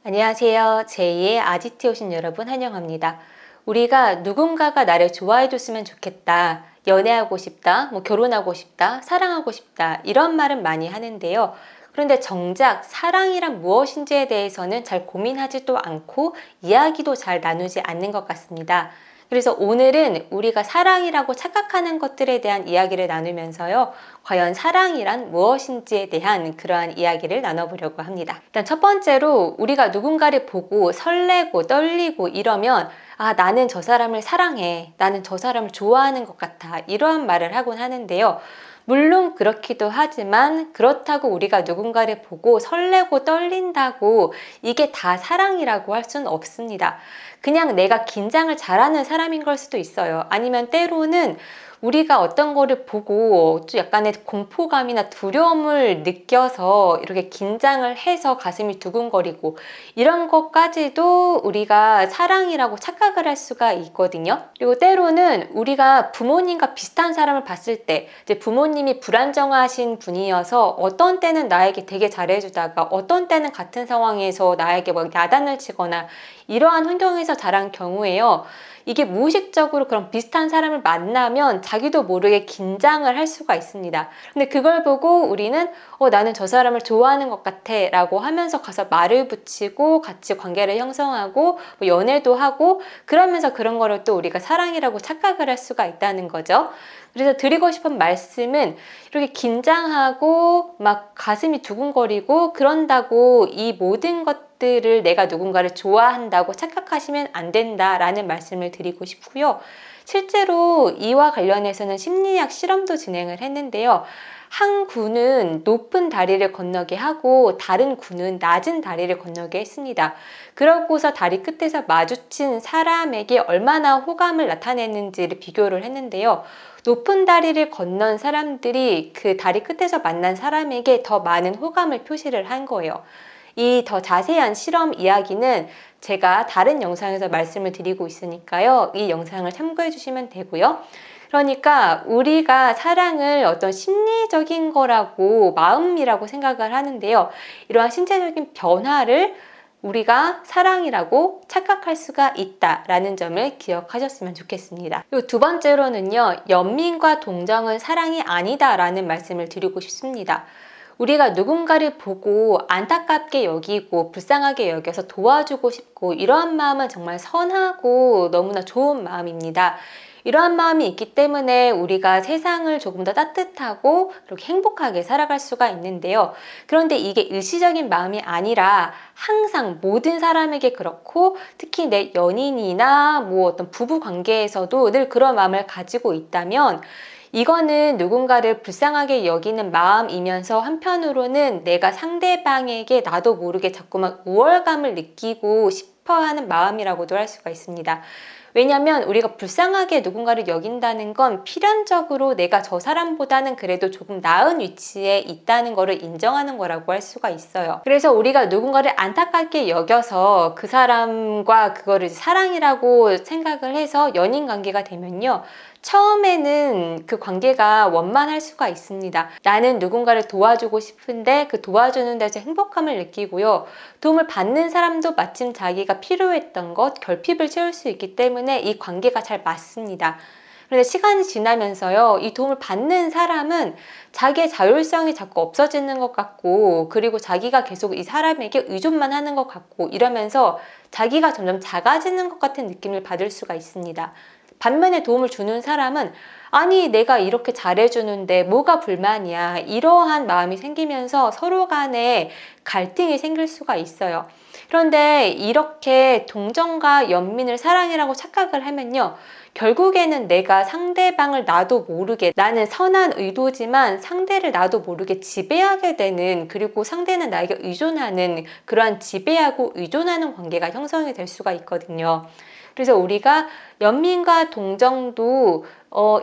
안녕하세요. 제2의 아지트에 오신 여러분 환영합니다. 우리가 누군가가 나를 좋아해 줬으면 좋겠다, 연애하고 싶다, 결혼하고 싶다, 사랑하고 싶다 이런 말은 많이 하는데요. 그런데 정작 사랑이란 무엇인지에 대해서는 잘 고민하지도 않고 이야기도 잘 나누지 않는 것 같습니다. 그래서 오늘은 우리가 사랑이라고 착각하는 것들에 대한 이야기를 나누면서요, 과연 사랑이란 무엇인지에 대한 그러한 이야기를 나눠보려고 합니다. 일단 첫 번째로 우리가 누군가를 보고 설레고 떨리고 이러면 나는 저 사람을 사랑해, 나는 저 사람을 좋아하는 것 같아, 이러한 말을 하곤 하는데요. 물론 그렇기도 하지만 그렇다고 우리가 누군가를 보고 설레고 떨린다고 이게 다 사랑이라고 할 수는 없습니다. 그냥 내가 긴장을 잘하는 사람인 걸 수도 있어요. 아니면 때로는 우리가 어떤 거를 보고 좀 약간의 공포감이나 두려움을 느껴서 이렇게 긴장을 해서 가슴이 두근거리고 이런 것까지도 우리가 사랑이라고 착각을 할 수가 있거든요. 그리고 때로는 우리가 부모님과 비슷한 사람을 봤을 때 이제 부모님이 불안정하신 분이어서 어떤 때는 나에게 되게 잘해주다가 어떤 때는 같은 상황에서 나에게 야단을 치거나 이러한 환경에서 자란 경우에요. 이게 무의식적으로 그런 비슷한 사람을 만나면 자기도 모르게 긴장을 할 수가 있습니다. 근데 그걸 보고 우리는 나는 저 사람을 좋아하는 것 같아 라고 하면서 가서 말을 붙이고 같이 관계를 형성하고 연애도 하고 그러면서 그런 거를 또 우리가 사랑이라고 착각을 할 수가 있다는 거죠. 그래서 드리고 싶은 말씀은 이렇게 긴장하고 막 가슴이 두근거리고 그런다고 이 모든 것들을 내가 누군가를 좋아한다고 착각하시면 안 된다라는 말씀을 드리고 싶고요. 실제로 이와 관련해서는 심리학 실험도 진행을 했는데요. 한 군은 높은 다리를 건너게 하고 다른 군은 낮은 다리를 건너게 했습니다. 그러고서 다리 끝에서 마주친 사람에게 얼마나 호감을 나타내는지를 비교를 했는데요. 높은 다리를 건넌 사람들이 그 다리 끝에서 만난 사람에게 더 많은 호감을 표시를 한 거예요. 이 더 자세한 실험 이야기는 제가 다른 영상에서 말씀을 드리고 있으니까요. 이 영상을 참고해 주시면 되고요. 그러니까 우리가 사랑을 어떤 심리적인 거라고 마음이라고 생각을 하는데요. 이러한 신체적인 변화를 우리가 사랑이라고 착각할 수가 있다라는 점을 기억하셨으면 좋겠습니다. 그리고 두 번째로는요, 연민과 동정은 사랑이 아니다라는 말씀을 드리고 싶습니다. 우리가 누군가를 보고 안타깝게 여기고 불쌍하게 여겨서 도와주고 싶고 이러한 마음은 정말 선하고 너무나 좋은 마음입니다. 이러한 마음이 있기 때문에 우리가 세상을 조금 더 따뜻하고 그렇게 행복하게 살아갈 수가 있는데요. 그런데 이게 일시적인 마음이 아니라 항상 모든 사람에게 그렇고 특히 내 연인이나 어떤 부부 관계에서도 늘 그런 마음을 가지고 있다면 이거는 누군가를 불쌍하게 여기는 마음이면서 한편으로는 내가 상대방에게 나도 모르게 자꾸만 우월감을 느끼고 싶어하는 마음이라고도 할 수가 있습니다. 왜냐하면 우리가 불쌍하게 누군가를 여긴다는 건 필연적으로 내가 저 사람보다는 그래도 조금 나은 위치에 있다는 것을 인정하는 거라고 할 수가 있어요. 그래서 우리가 누군가를 안타깝게 여겨서 그 사람과 그거를 사랑이라고 생각을 해서 연인 관계가 되면요, 처음에는 그 관계가 원만할 수가 있습니다. 나는 누군가를 도와주고 싶은데 그 도와주는 데서 행복함을 느끼고요. 도움을 받는 사람도 마침 자기가 필요했던 것, 결핍을 채울 수 있기 때문에 이 관계가 잘 맞습니다. 그런데 시간이 지나면서요, 이 도움을 받는 사람은 자기의 자율성이 자꾸 없어지는 것 같고, 그리고 자기가 계속 이 사람에게 의존만 하는 것 같고 이러면서 자기가 점점 작아지는 것 같은 느낌을 받을 수가 있습니다. 반면에 도움을 주는 사람은 아니 내가 이렇게 잘해주는데 뭐가 불만이야, 이러한 마음이 생기면서 서로 간에 갈등이 생길 수가 있어요. 그런데 이렇게 동정과 연민을 사랑이라고 착각을 하면요, 결국에는 내가 상대방을 나도 모르게, 나는 선한 의도지만 상대를 나도 모르게 지배하게 되는, 그리고 상대는 나에게 의존하는 그러한 지배하고 의존하는 관계가 형성이 될 수가 있거든요. 그래서 우리가 연민과 동정도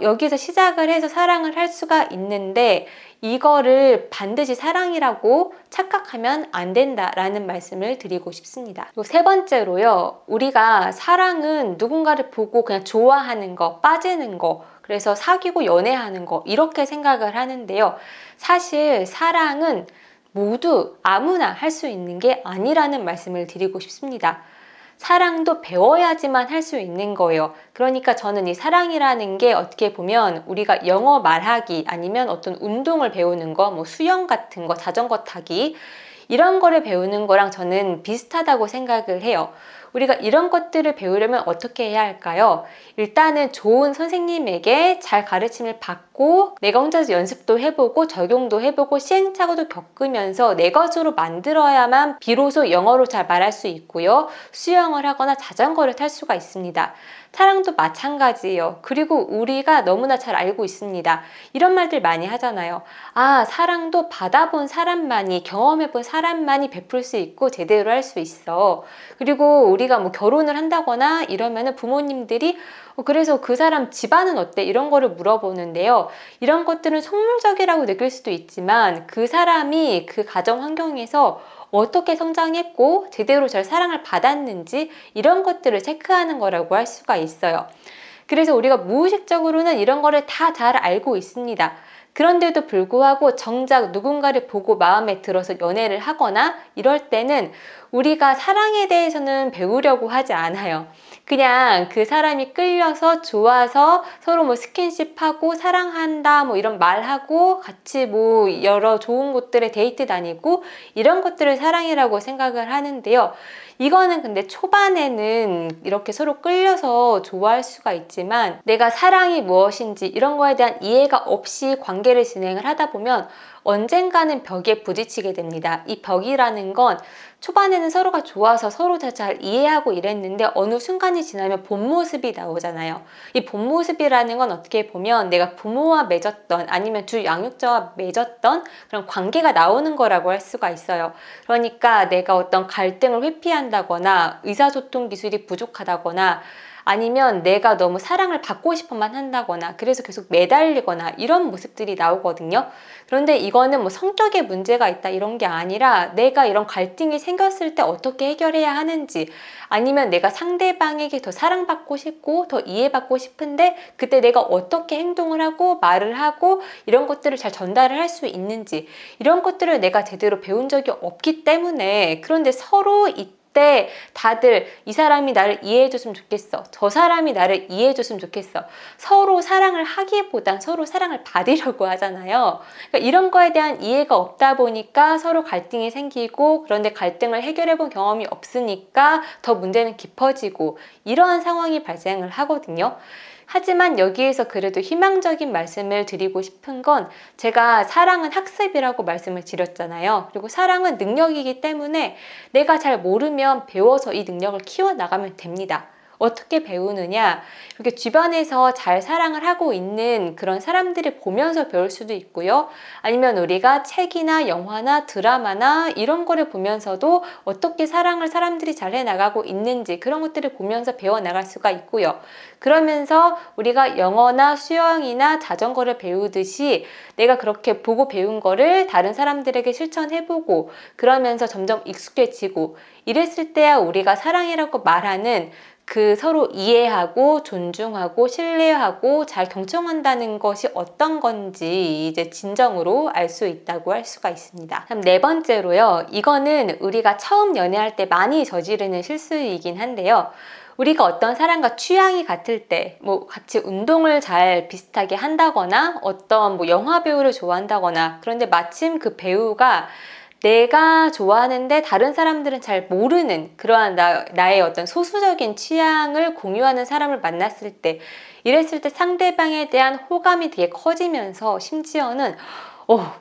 여기서 시작을 해서 사랑을 할 수가 있는데 이거를 반드시 사랑이라고 착각하면 안 된다라는 말씀을 드리고 싶습니다. 그리고 세 번째로요, 우리가 사랑은 누군가를 보고 그냥 좋아하는 거, 빠지는 거, 그래서 사귀고 연애하는 거 이렇게 생각을 하는데요. 사실 사랑은 모두 아무나 할 수 있는 게 아니라는 말씀을 드리고 싶습니다. 사랑도 배워야지만 할 수 있는 거예요. 그러니까 저는 이 사랑이라는 게 어떻게 보면 우리가 영어 말하기 아니면 어떤 운동을 배우는 거, 뭐 수영 같은 거, 자전거 타기 이런 거를 배우는 거랑 저는 비슷하다고 생각을 해요. 우리가 이런 것들을 배우려면 어떻게 해야 할까요? 일단은 좋은 선생님에게 잘 가르침을 받고 내가 혼자서 연습도 해보고 적용도 해보고 시행착오도 겪으면서 내 것으로 만들어야만 비로소 영어로 잘 말할 수 있고요. 수영을 하거나 자전거를 탈 수가 있습니다. 사랑도 마찬가지예요. 그리고 우리가 너무나 잘 알고 있습니다. 이런 말들 많이 하잖아요. 아, 사랑도 받아본 사람만이, 경험해본 사람만이 베풀 수 있고 제대로 할 수 있어. 그리고 우리가 뭐 결혼을 한다거나 이러면은 부모님들이 그래서 그 사람 집안은 어때? 이런 거를 물어보는데요. 이런 것들은 속물적이라고 느낄 수도 있지만 그 사람이 그 가정 환경에서 어떻게 성장했고 제대로 잘 사랑을 받았는지 이런 것들을 체크하는 거라고 할 수가 있어요. 그래서 우리가 무의식적으로는 이런 거를 다 잘 알고 있습니다. 그런데도 불구하고 정작 누군가를 보고 마음에 들어서 연애를 하거나 이럴 때는 우리가 사랑에 대해서는 배우려고 하지 않아요. 그냥 그 사람이 끌려서 좋아서 서로 뭐 스킨십하고 사랑한다 뭐 이런 말하고 같이 뭐 여러 좋은 곳들에 데이트 다니고 이런 것들을 사랑이라고 생각을 하는데요. 이거는 근데 초반에는 이렇게 서로 끌려서 좋아할 수가 있지만 내가 사랑이 무엇인지 이런 거에 대한 이해가 없이 관계를 진행을 하다 보면 언젠가는 벽에 부딪히게 됩니다. 이 벽이라는 건 초반에는 서로가 좋아서 서로 잘 이해하고 이랬는데 어느 순간이 지나면 본 모습이 나오잖아요. 이 본 모습이라는 건 어떻게 보면 내가 부모와 맺었던 아니면 주 양육자와 맺었던 그런 관계가 나오는 거라고 할 수가 있어요. 그러니까 내가 어떤 갈등을 회피한다거나 의사소통 기술이 부족하다거나 아니면 내가 너무 사랑을 받고 싶어만 한다거나 그래서 계속 매달리거나 이런 모습들이 나오거든요. 그런데 이거는 뭐 성격에 문제가 있다 이런 게 아니라 내가 이런 갈등이 생겼을 때 어떻게 해결해야 하는지 아니면 내가 상대방에게 더 사랑받고 싶고 더 이해받고 싶은데 그때 내가 어떻게 행동을 하고 말을 하고 이런 것들을 잘 전달을 할 수 있는지 이런 것들을 내가 제대로 배운 적이 없기 때문에 그런데 서로 때 다들 이 사람이 나를 이해해줬으면 좋겠어. 저 사람이 나를 이해해줬으면 좋겠어. 서로 사랑을 하기보단 서로 사랑을 받으려고 하잖아요. 그러니까 이런 거에 대한 이해가 없다 보니까 서로 갈등이 생기고 그런데 갈등을 해결해본 경험이 없으니까 더 문제는 깊어지고 이러한 상황이 발생을 하거든요. 하지만 여기에서 그래도 희망적인 말씀을 드리고 싶은 건 제가 사랑은 학습이라고 말씀을 드렸잖아요. 그리고 사랑은 능력이기 때문에 내가 잘 모르면 배워서 이 능력을 키워나가면 됩니다. 어떻게 배우느냐? 이렇게 주변에서 잘 사랑을 하고 있는 그런 사람들을 보면서 배울 수도 있고요. 아니면 우리가 책이나 영화나 드라마나 이런 거를 보면서도 어떻게 사랑을 사람들이 잘 해나가고 있는지 그런 것들을 보면서 배워나갈 수가 있고요. 그러면서 우리가 영어나 수영이나 자전거를 배우듯이 내가 그렇게 보고 배운 거를 다른 사람들에게 실천해보고 그러면서 점점 익숙해지고 이랬을 때야 우리가 사랑이라고 말하는 그 서로 이해하고 존중하고 신뢰하고 잘 경청한다는 것이 어떤 건지 이제 진정으로 알 수 있다고 할 수가 있습니다. 그럼 네 번째로요. 이거는 우리가 처음 연애할 때 많이 저지르는 실수이긴 한데요. 우리가 어떤 사람과 취향이 같을 때, 뭐 같이 운동을 잘 비슷하게 한다거나 어떤 뭐 영화 배우를 좋아한다거나 그런데 마침 그 배우가 내가 좋아하는데 다른 사람들은 잘 모르는 그러한 나의 어떤 소수적인 취향을 공유하는 사람을 만났을 때 이랬을 때 상대방에 대한 호감이 되게 커지면서 심지어는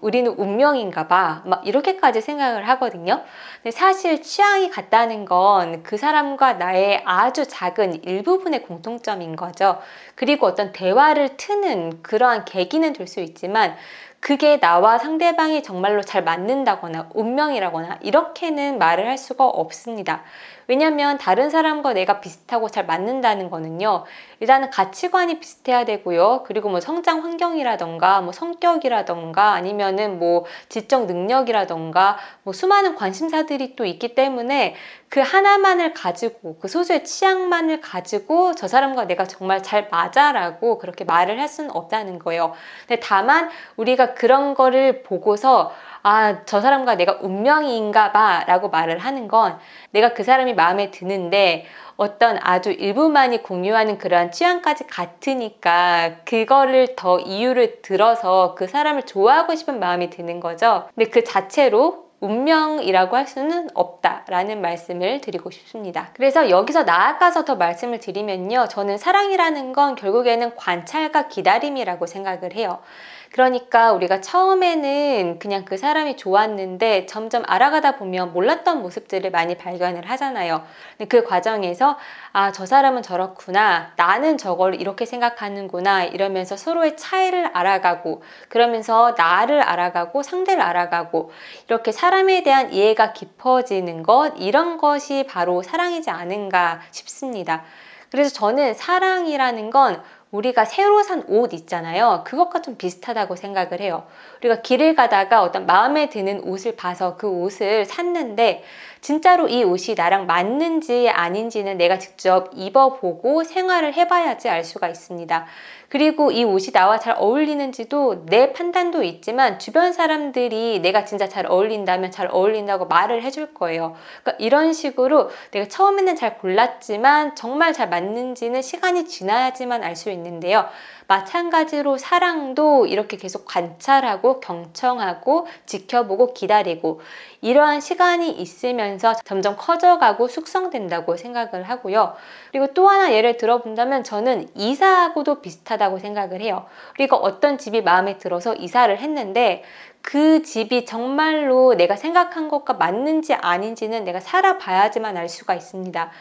우리는 운명인가 봐 막 이렇게까지 생각을 하거든요. 근데 사실 취향이 같다는 건 그 사람과 나의 아주 작은 일부분의 공통점인 거죠. 그리고 어떤 대화를 트는 그러한 계기는 될 수 있지만 그게 나와 상대방이 정말로 잘 맞는다거나 운명이라거나 이렇게는 말을 할 수가 없습니다. 왜냐하면 다른 사람과 내가 비슷하고 잘 맞는다는 거는요. 일단은 가치관이 비슷해야 되고요. 그리고 뭐 성장 환경이라던가 뭐 성격이라던가 아니면은 뭐 지적 능력이라던가 뭐 수많은 관심사들이 또 있기 때문에 그 하나만을 가지고 그 소수의 취향만을 가지고 저 사람과 내가 정말 잘 맞아라고 그렇게 말을 할 수는 없다는 거예요. 근데 다만 우리가 그런 거를 보고서 아, 저 사람과 내가 운명인가 봐 라고 말을 하는 건 내가 그 사람이 마음에 드는데 어떤 아주 일부만이 공유하는 그러한 취향까지 같으니까 그거를 더 이유를 들어서 그 사람을 좋아하고 싶은 마음이 드는 거죠. 근데 그 자체로 운명이라고 할 수는 없다라는 말씀을 드리고 싶습니다. 그래서 여기서 나아가서 더 말씀을 드리면요. 저는 사랑이라는 건 결국에는 관찰과 기다림이라고 생각을 해요. 그러니까 우리가 처음에는 그냥 그 사람이 좋았는데 점점 알아가다 보면 몰랐던 모습들을 많이 발견을 하잖아요. 근데 그 과정에서 아, 저 사람은 저렇구나. 나는 저걸 이렇게 생각하는구나. 이러면서 서로의 차이를 알아가고 그러면서 나를 알아가고 상대를 알아가고 이렇게 사람에 대한 이해가 깊어지는 것 이런 것이 바로 사랑이지 않은가 싶습니다. 그래서 저는 사랑이라는 건 우리가 새로 산 옷 있잖아요. 그것과 좀 비슷하다고 생각을 해요. 우리가 길을 가다가 어떤 마음에 드는 옷을 봐서 그 옷을 샀는데 진짜로 이 옷이 나랑 맞는지 아닌지는 내가 직접 입어보고 생활을 해봐야지 알 수가 있습니다. 그리고 이 옷이 나와 잘 어울리는지도 내 판단도 있지만 주변 사람들이 내가 진짜 잘 어울린다면 잘 어울린다고 말을 해줄 거예요. 그러니까 이런 식으로 내가 처음에는 잘 골랐지만 정말 잘 맞는지는 시간이 지나야지만 알 수 있는데요. 마찬가지로 사랑도 이렇게 계속 관찰하고 경청하고 지켜보고 기다리고 이러한 시간이 있으면서 점점 커져가고 숙성된다고 생각을 하고요. 그리고 또 하나 예를 들어본다면 저는 이사하고도 비슷하다고 생각을 해요. 우리가 어떤 집이 마음에 들어서 이사를 했는데 그 집이 정말로 내가 생각한 것과 맞는지 아닌지는 내가 살아봐야지만 알 수가 있습니다.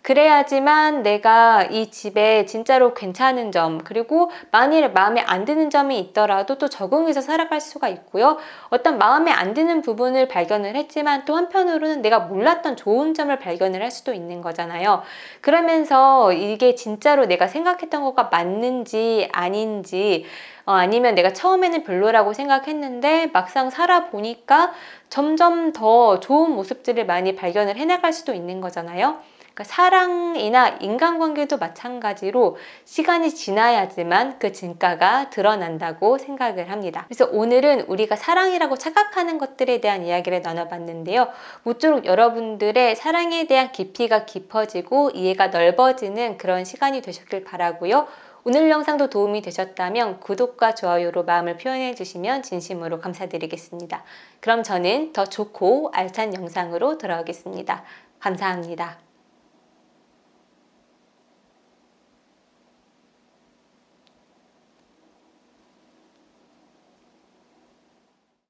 그래야지만 내가 이 집에 진짜로 괜찮은 점 그리고 만일 마음에 안 드는 점이 있더라도 또 적응해서 살아갈 수가 있고요. 어떤 마음에 안 드는 부분을 발견을 했지만 또 한편으로는 내가 몰랐던 좋은 점을 발견을 할 수도 있는 거잖아요. 그러면서 이게 진짜로 내가 생각했던 것과 맞는지 아닌지 아니면 내가 처음에는 별로라고 생각했는데 막상 살아보니까 점점 더 좋은 모습들을 많이 발견을 해나갈 수도 있는 거잖아요. 그러니까 사랑이나 인간관계도 마찬가지로 시간이 지나야지만 그 진가가 드러난다고 생각을 합니다. 그래서 오늘은 우리가 사랑이라고 착각하는 것들에 대한 이야기를 나눠봤는데요. 모쪼록 여러분들의 사랑에 대한 깊이가 깊어지고 이해가 넓어지는 그런 시간이 되셨길 바라고요. 오늘 영상도 도움이 되셨다면 구독과 좋아요로 마음을 표현해 주시면 진심으로 감사드리겠습니다. 그럼 저는 더 좋고 알찬 영상으로 돌아오겠습니다. 감사합니다.